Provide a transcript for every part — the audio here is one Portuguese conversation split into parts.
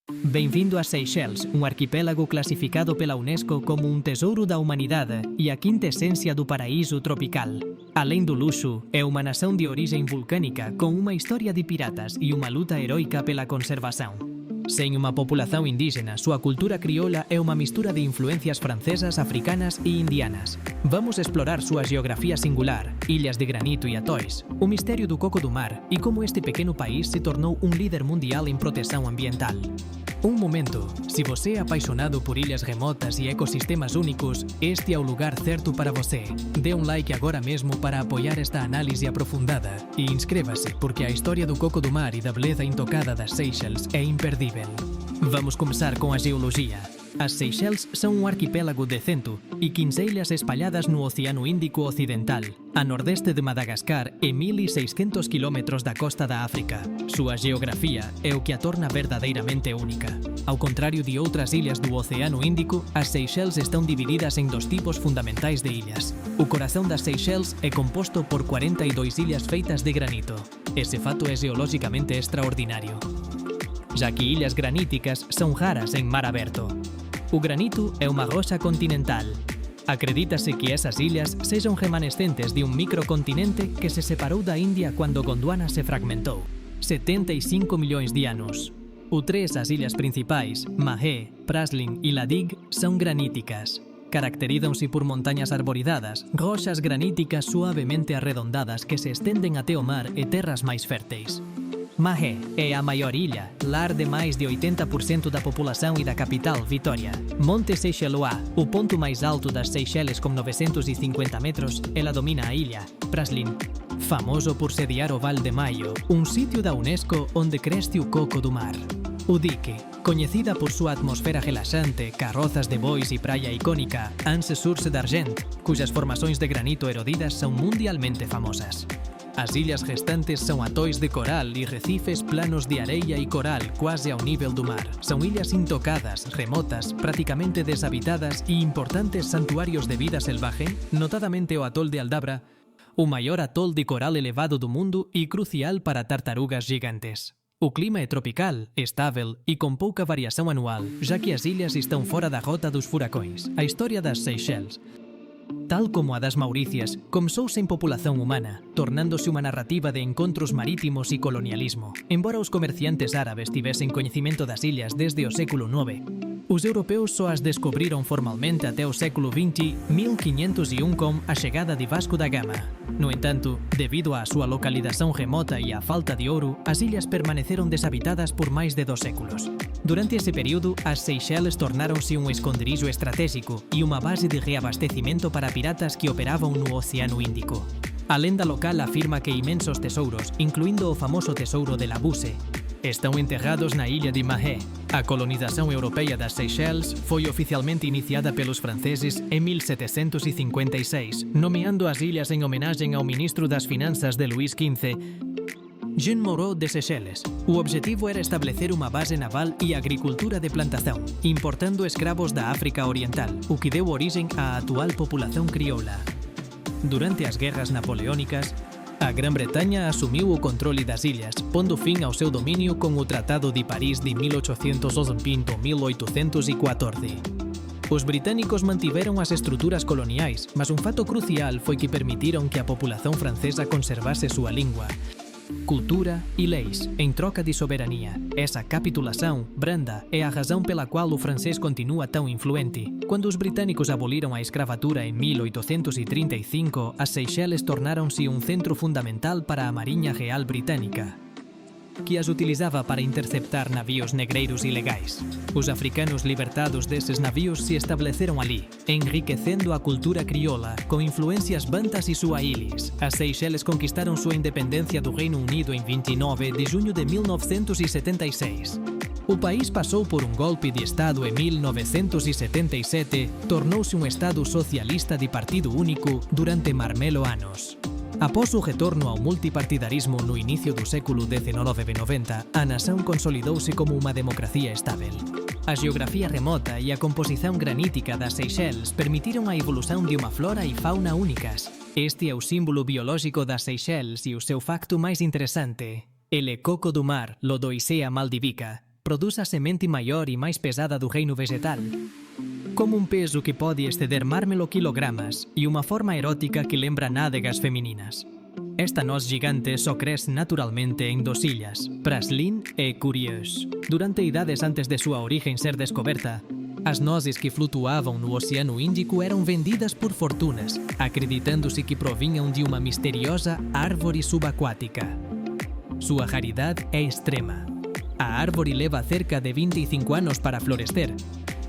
Bem-vindo a Seychelles, um arquipélago classificado pela Unesco como um tesouro da humanidade e a quinta essência do paraíso tropical. Além do luxo, é uma nação de origem vulcânica com uma história de piratas e uma luta heroica pela conservação. Sem uma população indígena, sua cultura crioula é uma mistura de influências francesas, africanas e indianas. Vamos explorar sua geografia singular, ilhas de granito e atóis, o mistério do coco do mar e como este pequeno país se tornou um líder mundial em proteção ambiental. Um momento, se você é apaixonado por ilhas remotas e ecossistemas únicos, este é o lugar certo para você. Dê um like agora mesmo para apoiar esta análise aprofundada e inscreva-se porque a história do coco do mar e da beleza intocada das Seychelles é imperdível. Vamos começar com a geologia. As Seychelles são um arquipélago de 115 ilhas espalhadas no Oceano Índico Ocidental, a nordeste de Madagascar e 1.600 km da costa da África. Sua geografia é o que a torna verdadeiramente única. Ao contrário de outras ilhas do Oceano Índico, as Seychelles estão divididas em dois tipos fundamentais de ilhas. O coração das Seychelles é composto por 42 ilhas feitas de granito. Esse fato é geologicamente extraordinário, já que ilhas graníticas são raras em mar aberto. O granito é uma rocha continental. Acredita-se que essas ilhas sejam remanescentes de um microcontinente que se separou da Índia quando Gondwana se fragmentou. 75 milhões de anos. O 3, as ilhas principais, Mahé, Praslin e Ladig, são graníticas. Caracterizam-se por montanhas arborizadas, rochas graníticas suavemente arredondadas que se estendem até o mar e terras mais férteis. Mahé é a maior ilha, lar de mais de 80% da população e da capital, Vitória. Monte Seychellois, o ponto mais alto das Seychelles com 950 metros, ela domina a ilha. Praslin, famoso por sediar o Val de Maio, um sítio da Unesco onde cresce o coco do mar. O Dique, conhecida por sua atmosfera relaxante, carrozas de bois e praia icônica, Anse Source d'Argent, cujas formações de granito erodidas são mundialmente famosas. As ilhas restantes são atóis de coral e recifes planos de areia e coral quase ao nível do mar. São ilhas intocadas, remotas, praticamente deshabitadas e importantes santuários de vida selvagem, notadamente o atol de Aldabra, o maior atol de coral elevado do mundo e crucial para tartarugas gigantes. O clima é tropical, estável e com pouca variação anual, já que as ilhas estão fora da rota dos furacões. A história das Seychelles, tal como a das Maurícias, começou sem população humana, tornando-se uma narrativa de encontros marítimos e colonialismo. Embora os comerciantes árabes tivessem conhecimento das ilhas desde o século IX, os europeus só as descobriram formalmente até o século XX, 1501, com a chegada de Vasco da Gama. No entanto, devido à sua localização remota e à falta de ouro, as ilhas permaneceram deshabitadas por mais de 2 séculos. Durante esse período, as Seychelles tornaram-se um esconderijo estratégico e uma base de reabastecimento para piratas que operavam no Oceano Índico. A lenda local afirma que imensos tesouros, incluindo o famoso tesouro de La Buse, estão enterrados na ilha de Mahé. A colonização europeia das Seychelles foi oficialmente iniciada pelos franceses em 1756, nomeando as ilhas em homenagem ao ministro das Finanças de Luís XV, Jean Moreau de Seychelles. O objetivo era estabelecer uma base naval e agricultura de plantação, importando escravos da África Oriental, o que deu origem à atual população crioula. Durante as guerras napoleônicas, a Grã-Bretanha assumiu o controle das ilhas, pondo fim ao seu domínio com o Tratado de Paris de 1811-1814. Os britânicos mantiveram as estruturas coloniais, mas um fato crucial foi que permitiram que a população francesa conservasse sua língua, cultura e leis, em troca de soberania. Essa capitulação branda é a razão pela qual o francês continua tão influente. Quando os britânicos aboliram a escravatura em 1835, as Seychelles tornaram-se um centro fundamental para a Marinha Real Britânica, que as utilizava para interceptar navios negreiros ilegais. Os africanos libertados desses navios se estabeleceram ali, enriquecendo a cultura crioula com influências bantas e suahilis. As Seychelles conquistaram sua independência do Reino Unido em 29 de junho de 1976. O país passou por um golpe de Estado em 1977, tornou-se um Estado socialista de partido único durante marmelo anos. Após o retorno ao multipartidarismo no início do século XIX e 90, a nação consolidou-se como uma democracia estável. A geografia remota e a composição granítica das Seychelles permitiram a evolução de uma flora e fauna únicas. Este é o símbolo biológico das Seychelles e o seu facto mais interessante. El coco do mar, Lodoicea maldivica, produz a semente maior e mais pesada do reino vegetal. Com um peso que pode exceder mármelo quilogramas e uma forma erótica que lembra nádegas femininas. Esta noz gigante só cresce naturalmente em 2 ilhas, Praslin e Curieux. Durante idades antes de sua origem ser descoberta, as nozes que flutuavam no Oceano Índico eram vendidas por fortunas, acreditando-se que provinham de uma misteriosa árvore subaquática. Sua raridade é extrema. A árvore leva cerca de 25 anos para florescer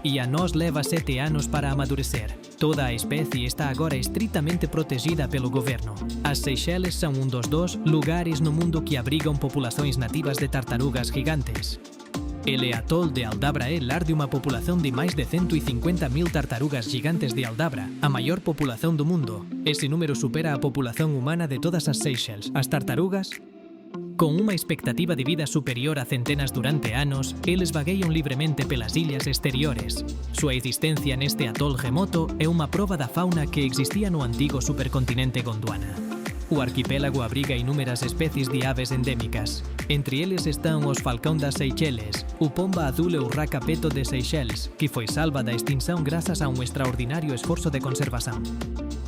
e a noz leva 7 anos para amadurecer. Toda a espécie está agora estritamente protegida pelo governo. As Seychelles são um dos 2 lugares no mundo que abrigam populações nativas de tartarugas gigantes. El atol de Aldabra é lar de uma população de mais de 150.000 tartarugas gigantes de Aldabra, a maior população do mundo. Esse número supera a população humana de todas as Seychelles. As tartarugas, com uma expectativa de vida superior a centenas durante anos, eles vagueiam livremente pelas ilhas exteriores. Sua existência neste atol remoto é uma prova da fauna que existia no antigo supercontinente Gondwana. O arquipélago abriga inúmeras espécies de aves endémicas. Entre eles estão os falcão das Seychelles, o pomba azul e o racapeto de Seychelles, que foi salva da extinção graças a um extraordinário esforço de conservação.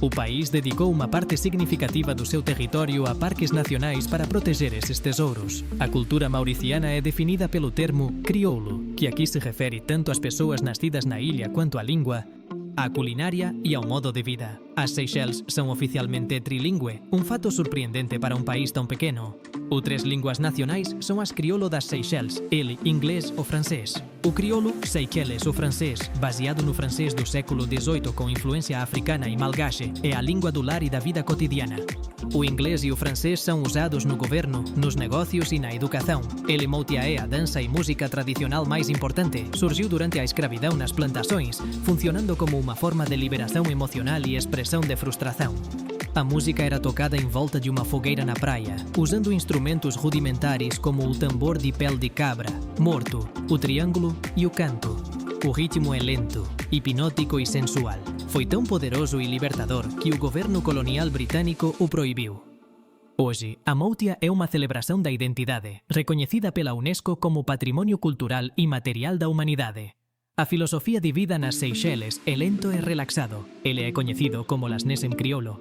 O país dedicou uma parte significativa do seu território a parques nacionais para proteger esses tesouros. A cultura mauriciana é definida pelo termo crioulo, que aqui se refere tanto às pessoas nascidas na ilha quanto à língua, à culinária e ao modo de vida. As Seychelles são oficialmente trilingüe, um fato surpreendente para um país tão pequeno. As 3 línguas nacionais são as crioulo das Seychelles, ele inglês ou francês. O crioulo Seychelles ou francês, baseado no francês do século XVIII com influência africana e malgache, é a língua do lar e da vida cotidiana. O inglês e o francês são usados no governo, nos negócios e na educação. El moutia é a dança e música tradicional mais importante. Surgiu durante a escravidão nas plantações, funcionando como uma forma de liberação emocional e expressão de frustração. A música era tocada em volta de uma fogueira na praia, usando instrumentos rudimentares como o tambor de pele de cabra, morto, o triângulo e o canto. O ritmo é lento, hipnótico e sensual. Foi tão poderoso e libertador que o governo colonial britânico o proibiu. Hoje, a moutia é uma celebração da identidade, reconhecida pela Unesco como Patrimônio Cultural e Material da Humanidade. A filosofía de vida nas Seychelles é lento e relaxado. Ele é conhecido como lasnés en crioulo.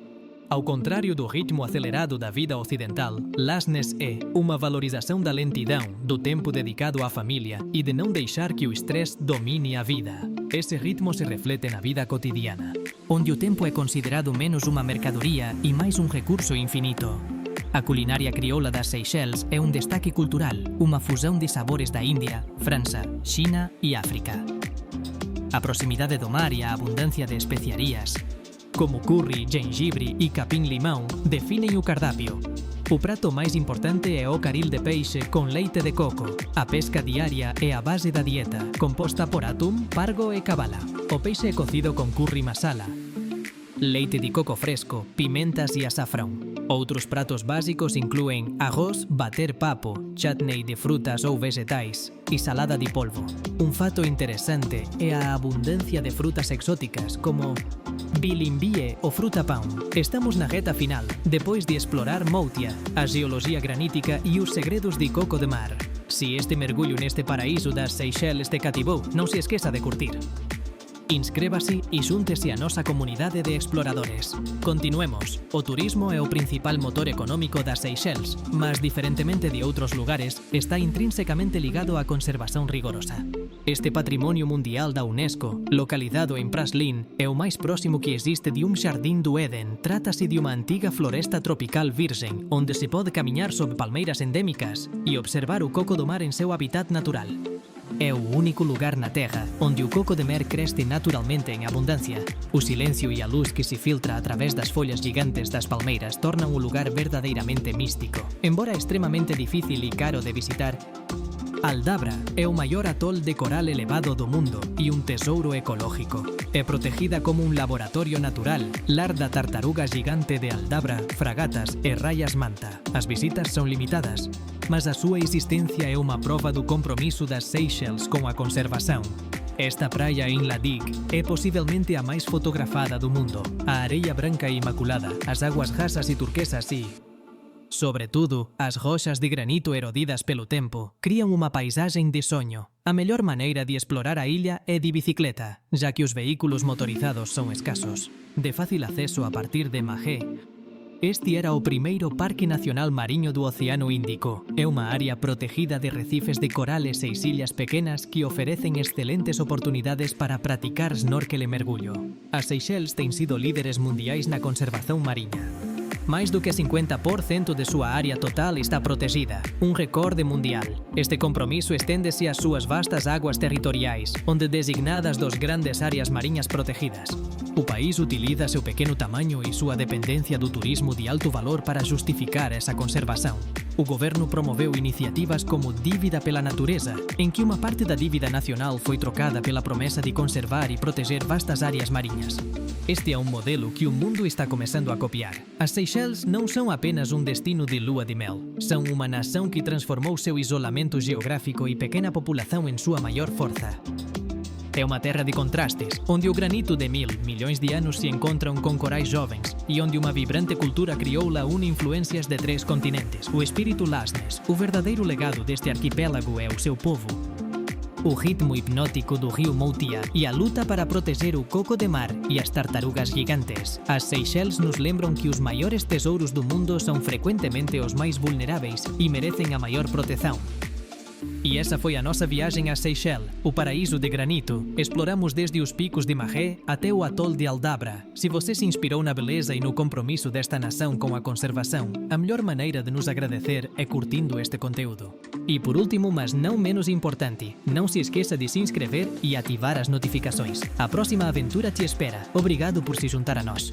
Ao contrário do ritmo acelerado da vida ocidental, lasnés é uma valorização da lentidão, do tempo dedicado à família e de não deixar que o estresse domine a vida. Esse ritmo se reflete na vida cotidiana, onde o tempo é considerado menos uma mercadoria e mais um recurso infinito. A culinária crioula das Seychelles é um destaque cultural, uma fusão de sabores da Índia, França, China e África. A proximidade do mar e a abundância de especiarias, como curry, gengibre e capim-limão, definem o cardápio. O prato mais importante é o caril de peixe com leite de coco. A pesca diária é a base da dieta, composta por atum, pargo e cabala. O peixe é cocido com curry masala, leite de coco fresco, pimentas e açafrão. Outros pratos básicos incluem arroz, bater papo, chutney de frutas ou vegetais e salada de polvo. Um fato interessante é a abundância de frutas exóticas como bilimbie ou fruta-pão. Estamos na reta final, depois de explorar Moutia, a geologia granítica e os segredos de coco de mar. Se este mergulho neste paraíso das Seychelles te cativou, não se esqueça de curtir. Inscreva-se e xúntese a nosa comunidade de exploradores. Continuemos. O turismo é o principal motor económico das Seychelles, mas, diferentemente de outros lugares, está intrínsecamente ligado á conservação rigorosa. Este património mundial da Unesco, localizado em Praslin, é o mais próximo que existe de um jardim do Éden. Trata-se de uma antiga floresta tropical virgem, onde se pode caminhar sob palmeiras endémicas e observar o coco do mar em seu habitat natural. É o único lugar na Terra onde o coco de mer cresce naturalmente em abundância. O silêncio e a luz que se filtra através das folhas gigantes das palmeiras tornam o lugar verdadeiramente místico. Embora extremamente difícil e caro de visitar, Aldabra é o maior atol de coral elevado do mundo e um tesouro ecológico. É protegida como um laboratório natural, lar da tartaruga gigante de Aldabra, fragatas e raias manta. As visitas são limitadas, mas a sua existência é uma prova do compromisso das Seychelles com a conservação. Esta praia em Ladig é possivelmente a mais fotografada do mundo. A areia branca e imaculada, as águas rasas e turquesas e Sobretudo, as rochas de granito erodidas pelo tempo criam uma paisagem de sonho. A melhor maneira de explorar a ilha é de bicicleta, já que os veículos motorizados são escassos. De fácil acesso a partir de Mahé, este era o primeiro Parque Nacional Marinho do Oceano Índico. É uma área protegida de recifes de coral e 6 ilhas pequenas que oferecem excelentes oportunidades para praticar snorkel e mergullo. As Seychelles têm sido líderes mundiais na conservação marinha. Mais do que 50% de sua área total está protegida, um recorde mundial. Este compromisso estende-se às suas vastas águas territoriais, onde designadas dos grandes áreas marinhas protegidas. O país utiliza seu pequeno tamanho e sua dependência do turismo de alto valor para justificar essa conservação. O governo promoveu iniciativas como Dívida pela Natureza, em que uma parte da dívida nacional foi trocada pela promessa de conservar e proteger vastas áreas marinhas. Este é um modelo que o mundo está começando a copiar. As Seychelles não são apenas um destino de lua de mel. São uma nação que transformou seu isolamento geográfico e pequena população em sua maior força. É uma terra de contrastes, onde o granito de milhões de anos se encontram com corais jovens e onde uma vibrante cultura criou la une influências de 3 continentes. O espírito Lasnes, o verdadeiro legado deste arquipélago é o seu povo. O ritmo hipnótico do rio Moutia e a luta para proteger o coco de mar e as tartarugas gigantes. As Seychelles nos lembram que os maiores tesouros do mundo são frequentemente os mais vulneráveis e merecem a maior proteção. E essa foi a nossa viagem a Seychelles, o paraíso de granito. Exploramos desde os picos de Mahé até o atol de Aldabra. Se você se inspirou na beleza e no compromisso desta nação com a conservação, a melhor maneira de nos agradecer é curtindo este conteúdo. E por último, mas não menos importante, não se esqueça de se inscrever e ativar as notificações. A próxima aventura te espera. Obrigado por se juntar a nós.